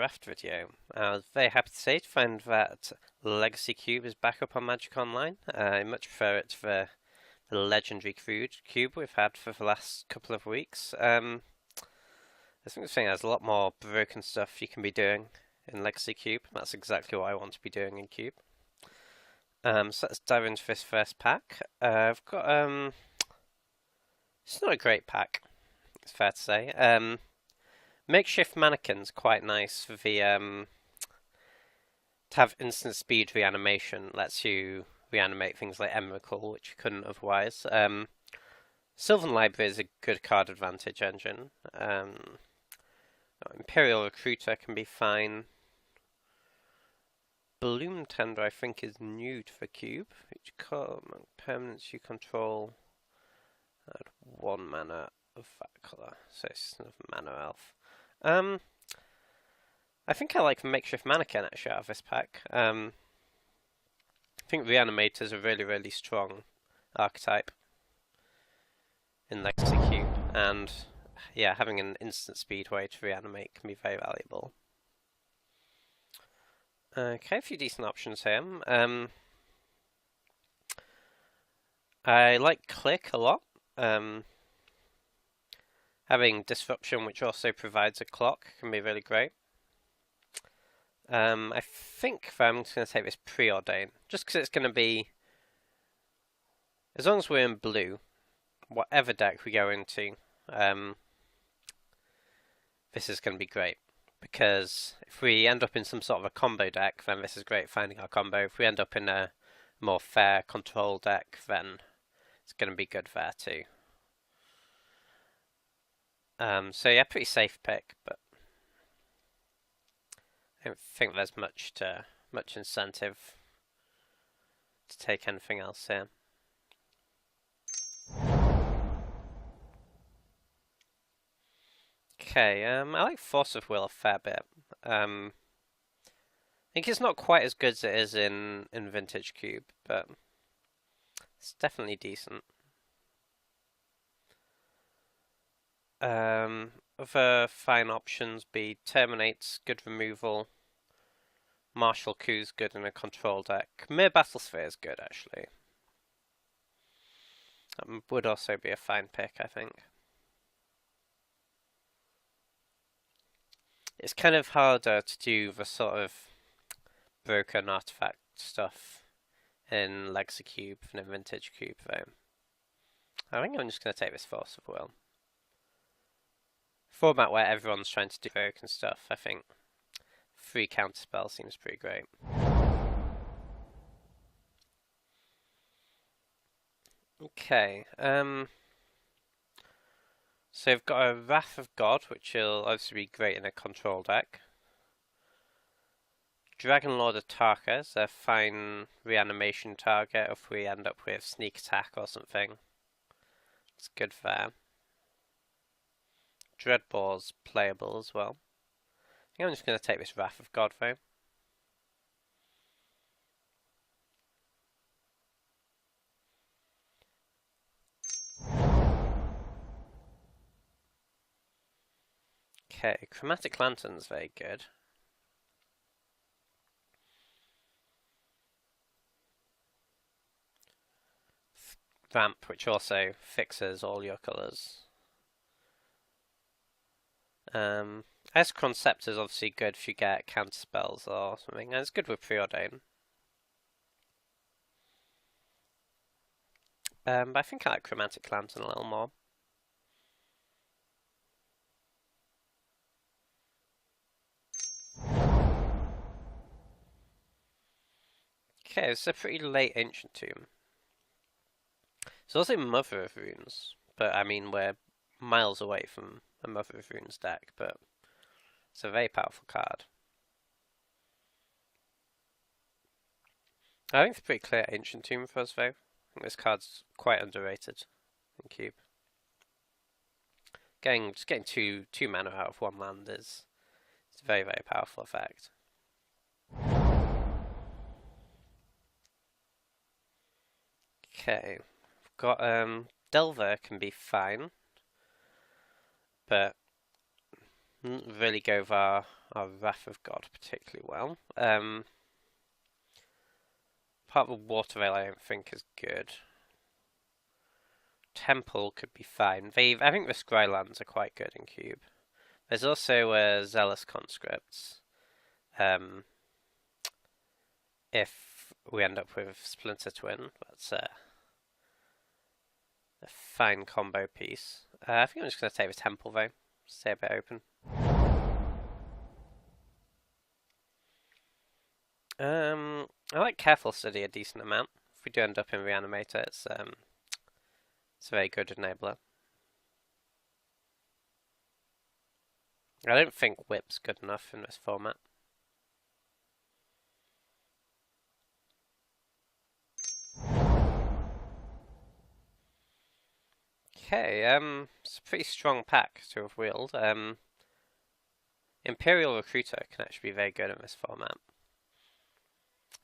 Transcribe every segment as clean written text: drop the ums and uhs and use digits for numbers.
draft video. I was very happy to say to find that Legacy Cube is back up on Magic Online. I much prefer it to the legendary cube we've had for the last couple of weeks. I think the thing has a lot more broken stuff you can be doing in Legacy Cube. That's exactly what I want to be doing in Cube. So let's dive into this first pack. I've got it's not a great pack, it's fair to say. Makeshift Mannequin's quite nice for the to have instant speed reanimation. Lets you reanimate things like Emrakul, which you couldn't otherwise. Sylvan Library is a good card advantage engine. Imperial Recruiter can be fine. Bloom Tender, I think, is new to the cube. Each permanents you control add 1 mana of that colour, so it's another mana elf. I think I like the Makeshift Mannequin actually out of this pack. I think Reanimator is a really strong archetype in Legacy Cube, and yeah, having an instant speed way to reanimate can be very valuable. Okay, a few decent options here. I like Click a lot. Having Disruption, which also provides a clock, can be really great. I think I'm just going to take this Preordain, just because it's going to be, as long as we're in blue, whatever deck we go into, this is going to be great. Because if we end up in some sort of a combo deck, then this is great finding our combo. If we end up in a more fair control deck, then it's going to be good there too. So yeah, pretty safe pick, but I don't think there's much incentive to take anything else here. Okay, I like Force of Will a fair bit. I think it's not quite as good as it is in Vintage Cube, but it's definitely decent. Other fine options be Terminate's good removal. Martial Coups good in a control deck. Mere Battlesphere is good actually. That would also be a fine pick, I think. It's kind of harder to do the sort of broken artifact stuff in Legacy Cube than in Vintage Cube, though. I think I'm just going to take this Force of Will. Format where everyone's trying to do broken stuff, I think 3 counterspell seems pretty great. Okay, so we've got a Wrath of God, which will obviously be great in a control deck. Dragonlord of Tarka is a fine reanimation target if we end up with sneak attack or something. It's good there. Dreadbore's playable as well. I think I'm just going to take this Wrath of God though. Okay, Chromatic Lantern's very good. Vamp, which also fixes all your colours. Escron Scepter is obviously good if you get counter spells or something, and it's good with Preordain. But I think I like Chromatic Lantern a little more. Okay, it's a pretty late Ancient Tomb. It's also Mother of Runes, but I mean we're miles away from a Mother of Runes deck, but it's a very powerful card. I think it's a pretty clear Ancient Tomb for us though. I think this card's quite underrated in Cube. Just getting two mana out of 1 land is a very powerful effect. Okay, we've got Delver can be fine, but Didn't really go with our Wrath of God particularly well. Part of the Water Veil I don't think is good. Temple could be fine. I think the Scrylands are quite good in Cube. There's also Zealous Conscripts. If we end up with Splinter Twin, that's a fine combo piece. I think I'm just going to take the Temple though. Stay a bit open. I like Careful Study a decent amount. If we do end up in Reanimator, it's a very good enabler. I don't think Whip's good enough in this format. Okay, it's a pretty strong pack to have wheeled. Imperial Recruiter can actually be very good in this format.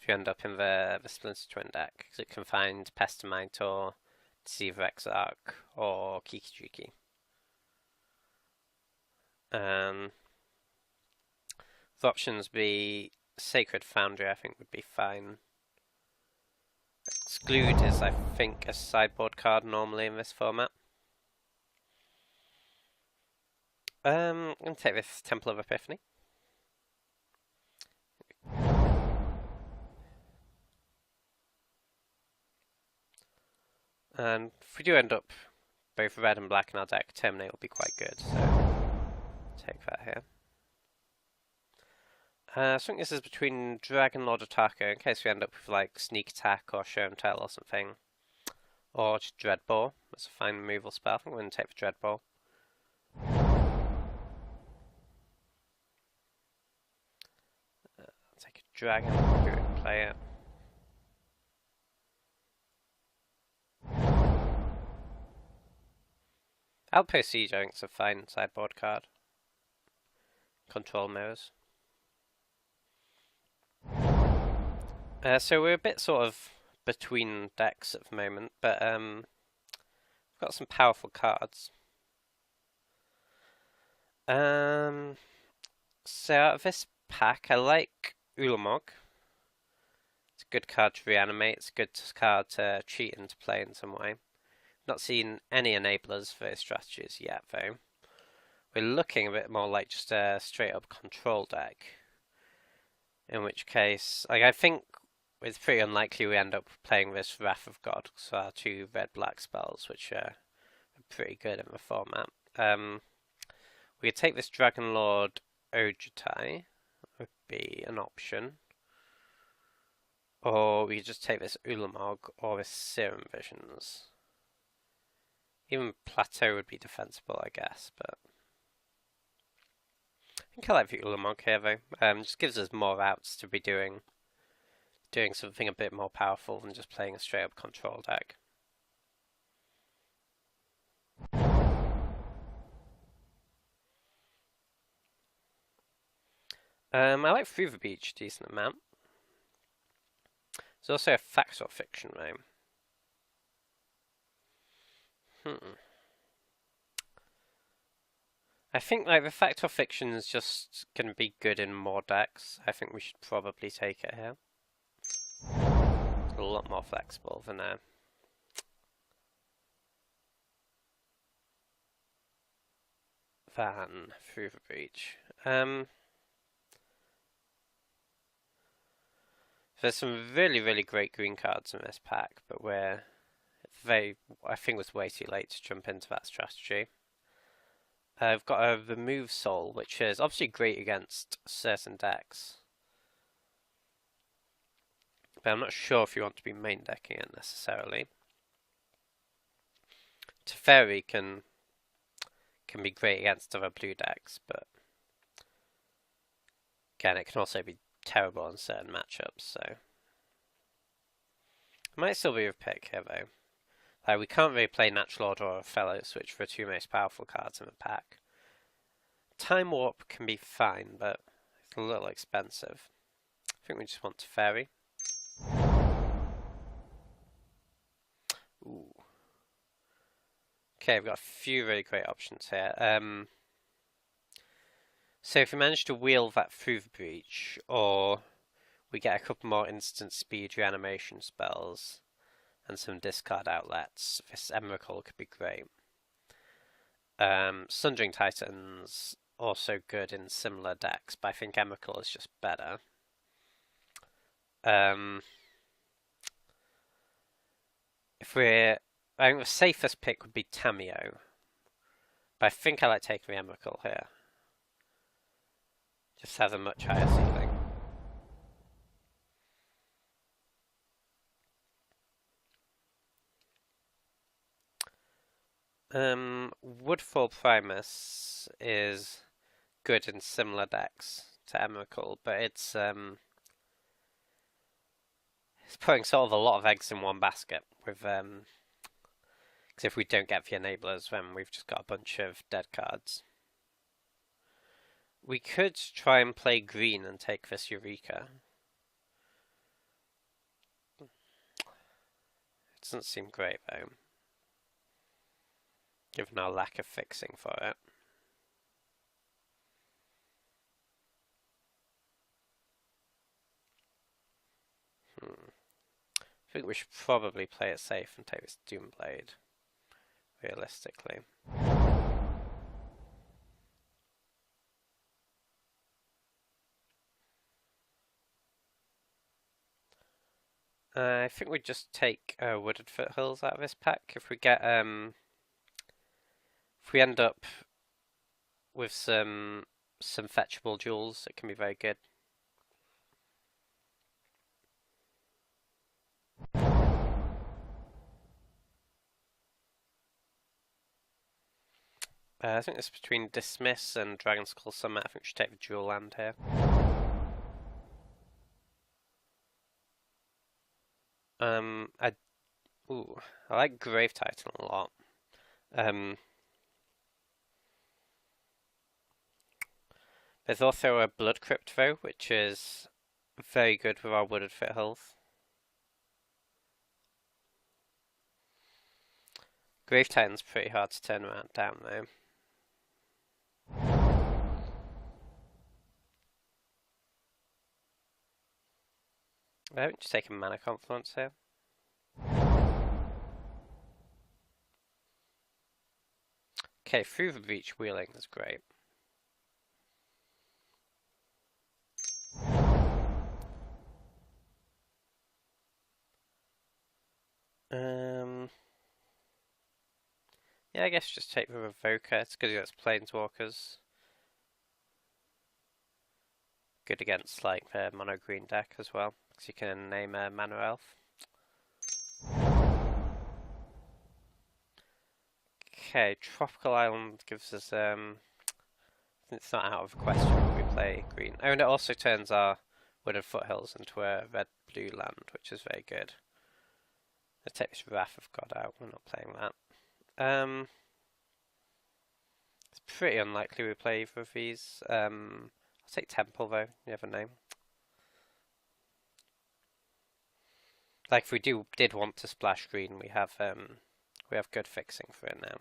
If you end up in the Splinter Twin deck, because it can find Pestamite, Deceiver Exarch, or Kiki-Jiki. The options be Sacred Foundry, I think would be fine. Exclude is, I think, a sideboard card normally in this format. I'm going to take this Temple of Epiphany. And if we do end up both red and black in our deck, Terminate will be quite good, so take that here. I think this is between Dragon Lord Otako, in case we end up with like Sneak Attack or Show and Tell or something. Or just Dreadball, that's a fine removal spell. I think we're going to take the Dreadball. Take a Dragon, do it, play it. Outpost Siege, I think, is a fine sideboard card. Control Mirrors. So we're a bit sort of between decks at the moment, but we've got some powerful cards. So out of this pack, I like Ulamog. It's a good card to reanimate. It's a good card to cheat into play in some way. Not seen any enablers for those strategies yet, though. We're looking a bit more like just a straight-up control deck. In which case, like, I think it's pretty unlikely we end up playing this Wrath of God, because our two red-black spells, which are pretty good in the format. We could take this Dragon Lord Ojutai, would be an option. Or we could just take this Ulamog or this Serum Visions. Even Plateau would be defensible, I guess, but I think I like the Ulamog here, though. Just gives us more outs to be doing something a bit more powerful than just playing a straight-up control deck. I like Through the Beach a decent amount. There's also a Fact or Fiction, though. I think like the Fact or Fiction is just going to be good in more decks. I think we should probably take it here. It's a lot more flexible than Through the Breach. There's some really, really great green cards in this pack, but I think it was way too late to jump into that strategy. I've got a Remove Soul, which is obviously great against certain decks. But I'm not sure if you want to be main decking it necessarily. Teferi can be great against other blue decks, but again, it can also be terrible in certain matchups, so it might still be a pick here, though. We can't really play Natural Order or Fellows, which are the two most powerful cards in the pack. Time Warp can be fine, but it's a little expensive. I think we just want Teferi. Ooh. Okay, we've got a few really great options here. So if we manage to wheel that through the breach, or we get a couple more instant speed reanimation spells and some discard outlets, this Emrakul could be great. Sundering Titans, also good in similar decks, but I think Emrakul is just better. I think the safest pick would be Tamiyo, but I think I like taking the Emrakul here. Just has a much higher ceiling. Woodfall Primus is good in similar decks to Emrakul, but it's putting sort of a lot of eggs in one basket with because if we don't get the enablers, then we've just got a bunch of dead cards. We could try and play green and take this Eureka. It doesn't seem great though, given our lack of fixing for it. I think we should probably play it safe and take this Doomblade, realistically. I think we just take Wooded Foothills out of this pack. If we get if we end up with some fetchable jewels, it can be very good. I think it's between Dismiss and Dragonskull Summit. I think we should take the dual land here. I like Grave Titan a lot. There's also a Blood Crypt though, which is very good with our Wooded Foothills. Grave Titan's pretty hard to turn around down though. I haven't just taken Mana Confluence here. Okay, through the breach wheeling is great. Yeah, I guess just take the Revoker. It's good against Planeswalkers. Good against like the mono green deck as well, because you can name a Mana Elf. Okay, Tropical Island gives us it's not out of the question when we play green. Oh, and it also turns our Wooded Foothills into a red-blue land, which is very good. Let's take this Wrath of God out. We're not playing that. It's pretty unlikely we play either of these. I'll take Temple though. You never know. Like if we did want to splash green, we have good fixing for it now.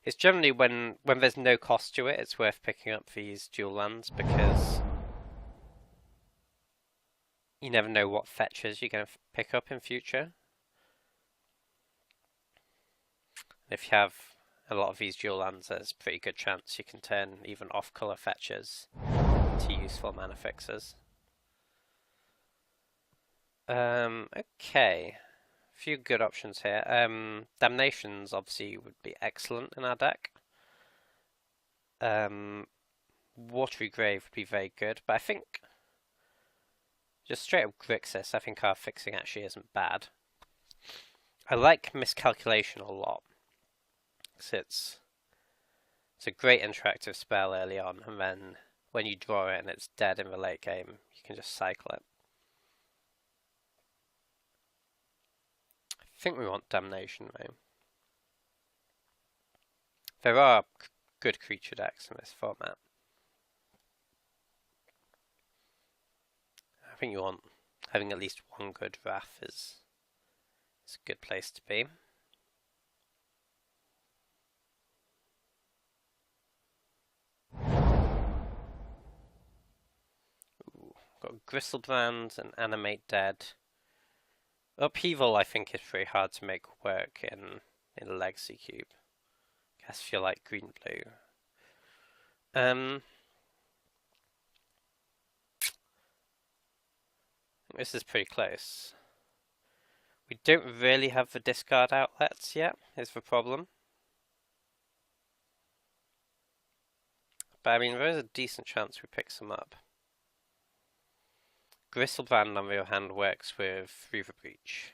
It's generally when there's no cost to it, it's worth picking up these dual lands because you never know what fetches you're going to pick up in future. If you have a lot of these dual lands, there's a pretty good chance you can turn even off-color fetches into useful mana fixes. Okay. A few good options here. Damnations obviously would be excellent in our deck. Watery Grave would be very good, but I think just straight up Grixis, I think our fixing actually isn't bad. I like Miscalculation a lot, because it's a great interactive spell early on, and then when you draw it and it's dead in the late game, you can just cycle it. I think we want Damnation though. There are good creature decks in this format. I think you want having at least one good Wrath is It's a good place to be. Ooh, got Griselbrand and Animate Dead. Upheaval, I think, is pretty hard to make work in Legacy Cube. Guess if you like green-blue. This is pretty close. We don't really have the discard outlets yet, is the problem. But I mean, there is a decent chance we pick some up. Griselbrand, on the other hand, works with Through the Breach.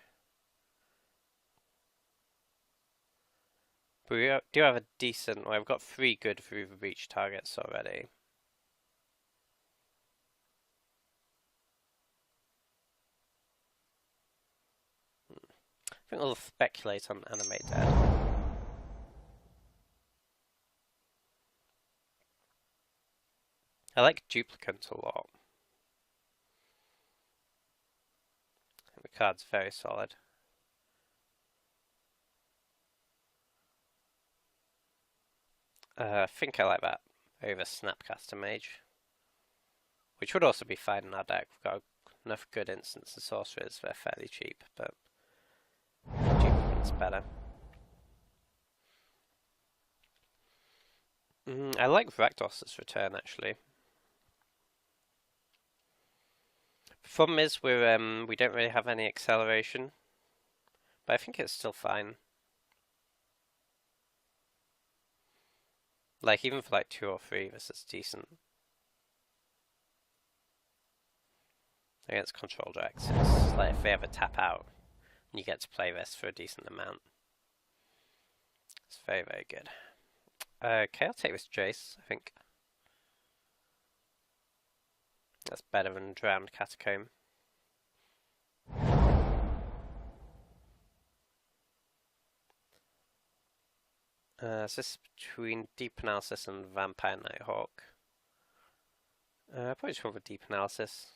But we do have a decent... Well, we've got 3 good Through the Breach targets already. I think we'll speculate on Animate Dead. I like Duplicant a lot. The card's very solid. I think I like that over Snapcaster Mage, which would also be fine in our deck. We've got enough good instants and sorcerers, they're fairly cheap, but Duplicant's better. I like Rakdos' return, actually. The problem is we don't really have any acceleration, but I think it's still fine. Like, even for like 2 or 3, this is decent. Against control decks, it's like if they ever tap out, you get to play this for a decent amount. It's very, very good. Okay, I'll take this Jace, I think. That's better than Drowned Catacomb. Is this between Deep Analysis and Vampire Nighthawk? Probably just go with Deep Analysis.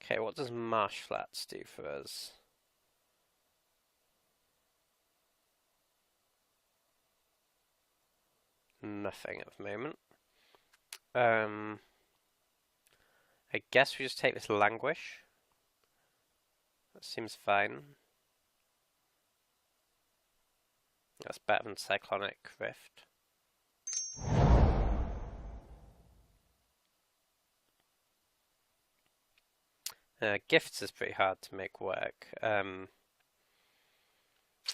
Okay, what does Marsh Flats do for us? Nothing at the moment. I guess we just take this Languish. That seems fine. That's better than Cyclonic Rift. Gifts is pretty hard to make work. I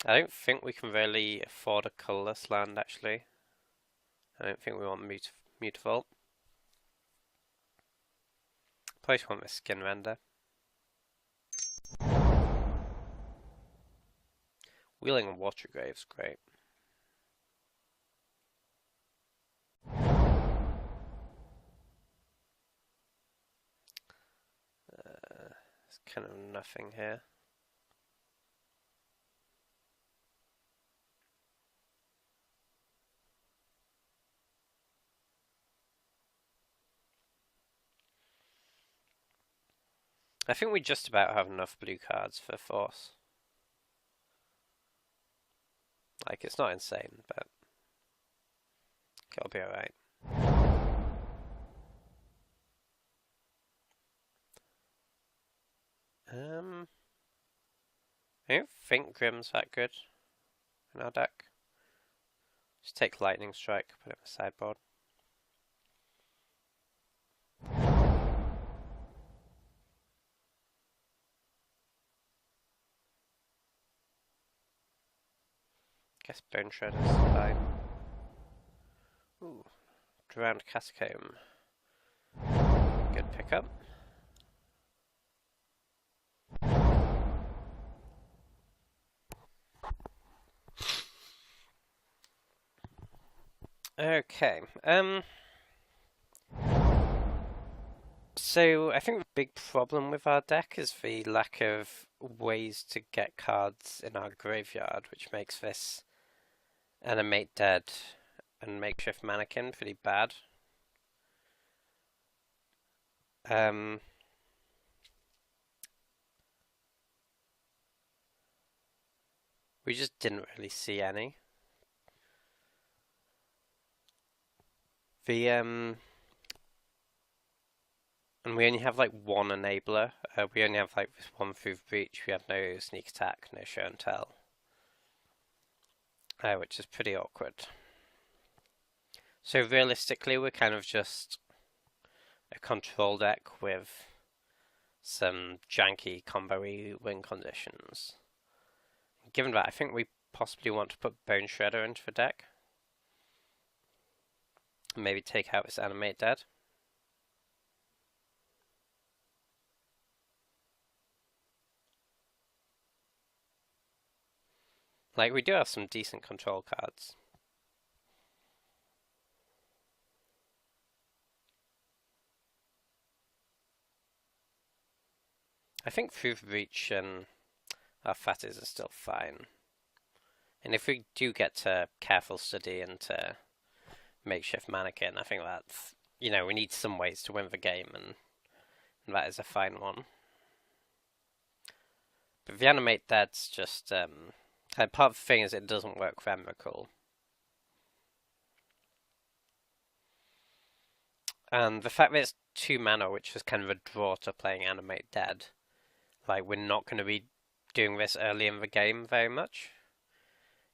don't think we can really afford a colourless land, actually. I don't think we want Mutavault. Probably just want the Skin Render. Wheeling and Watergrave's great. There's kind of nothing here. I think we just about have enough blue cards for Force. Like, it's not insane, but it'll be alright. I don't think Grimm's that good in our deck. Just take Lightning Strike, put it in the sideboard. Guess Bone Shredder's fine. Ooh, Drowned Catacomb. Good pickup. Okay, so I think the big problem with our deck is the lack of ways to get cards in our graveyard, which makes this Animate Dead and Makeshift Mannequin pretty bad. We just didn't really see any. And we only have like one enabler. We only have like this one through breach. We have no sneak attack, no show and tell, which is pretty awkward. So realistically, we're kind of just a control deck with some janky combo-y win conditions. Given that, I think we possibly want to put Bone Shredder into the deck. Maybe take out this Animate Dead. Like, we do have some decent control cards. I think Through Reach and our Fatties are still fine. And if we do get to Careful Study and to Makeshift Mannequin, I think that's, we need some ways to win the game, and that is a fine one. But the Animate Dead's just, part of the thing is it doesn't work for Emrakul. And the fact that it's 2 mana, which is kind of a draw to playing Animate Dead, like, we're not going to be doing this early in the game very much.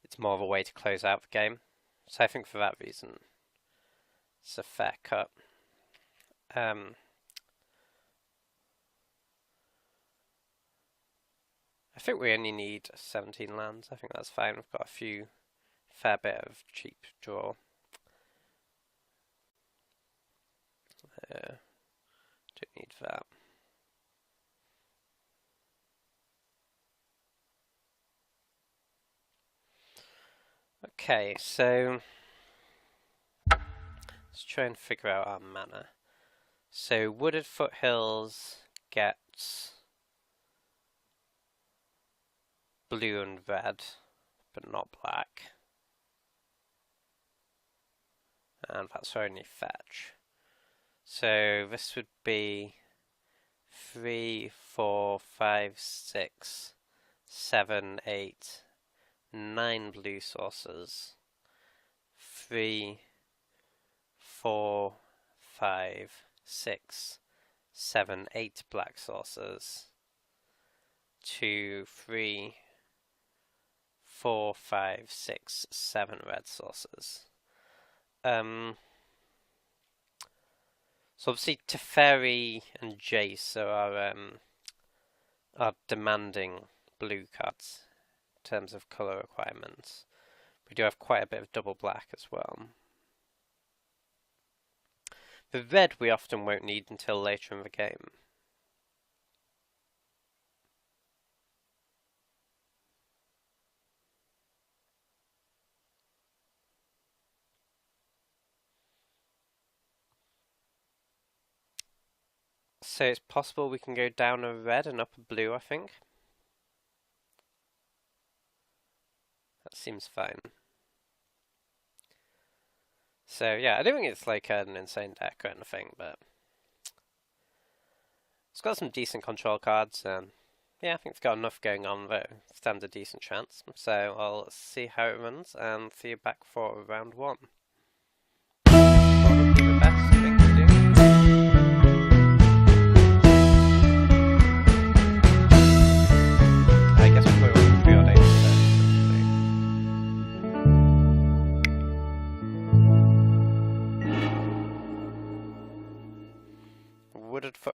It's more of a way to close out the game. So I think for that reason, it's a fair cut. I think we only need 17 lands. I think that's fine. We've got a fair bit of cheap draw. Don't need that. Okay, so let's try and figure out our mana. So Wooded Foothills gets blue and red, but not black. And that's our only fetch. So this would be 3, 4, 5, 6, 7, 8, 9 blue sources. 3, 4, 5, 6, 7, 8 black sources. 2, 3, 4, 5, 6, 7 red sources. So obviously Teferi and Jace are demanding blue cards in terms of colour requirements. We do have quite a bit of double black as well. The red we often won't need until later in the game. So it's possible we can go down a red and up a blue, I think. That seems fine. So yeah, I don't think it's like an insane deck or anything, but it's got some decent control cards. Yeah, I think it's got enough going on that it stands a decent chance. So I'll see how it runs and see you back for round 1. Probably the best thing to do. I guess we'll play with 3 odd 8 Wooded